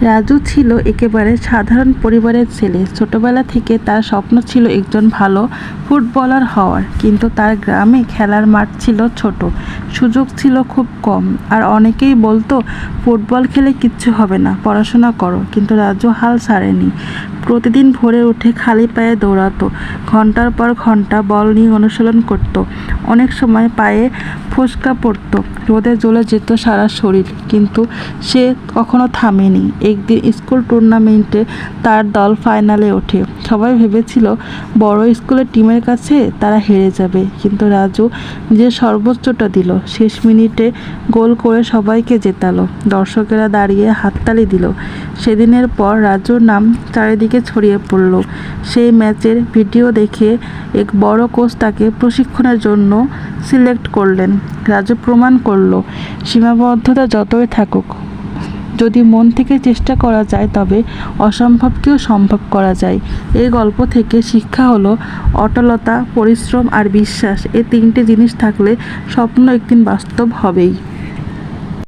রাজু ছিল একেবারে সাধারণ পরিবারের ছেলে। ছোটবেলা থেকে তার স্বপ্ন ছিল একজন ভালো ফুটবলার হওয়ার, কিন্তু তার গ্রামে খেলার মাঠ ছিল ছোট, সুযোগ ছিল খুব কম, আর অনেকেই বলতো ফুটবল খেলে কিচ্ছু হবে না, পড়াশোনা করো। কিন্তু রাজু হাল ছাড়েনি। প্রতিদিন ভোরে উঠে খালি পায়ে দৌড়াতো, ঘন্টার পর ঘন্টা বল নিয়ে অনুশীলন করত। অনেক সময় পায়ে ফোস্কা পড়তো, রোদে জ্বলে যেত সারা শরীর, কিন্তু সে কখনো থামেনি। একদিন স্কুল টুর্নামেন্টে তার দল ফাইনালে ওঠে। সবাই ভেবেছিল বড় স্কুলের টিমের কাছে তারা হেরে যাবে, কিন্তু রাজু যে সর্বোচ্চটা দিল। শেষ মিনিটে গোল করে সবাইকে জেতালো। দর্শকেরা দাঁড়িয়ে হাততালি দিল। সেদিনের পর রাজুর নাম চারিদিকে ছড়িয়ে পড়ল। সেই ম্যাচের ভিডিও দেখে এক বড় কোচ তাকে প্রশিক্ষণের জন্য সিলেক্ট করলেন। রাজু প্রমাণ করলো, সীমাবদ্ধতা যতই থাকুক, যদি মন থেকে চেষ্টা করা যায় তবে অসম্ভবকেও সম্ভব করা যায়। এই গল্প থেকে শিক্ষা হলো অটলতা, পরিশ্রম আর বিশ্বাস। এই তিনটে জিনিস থাকলে স্বপ্ন একদিন বাস্তব হবেই।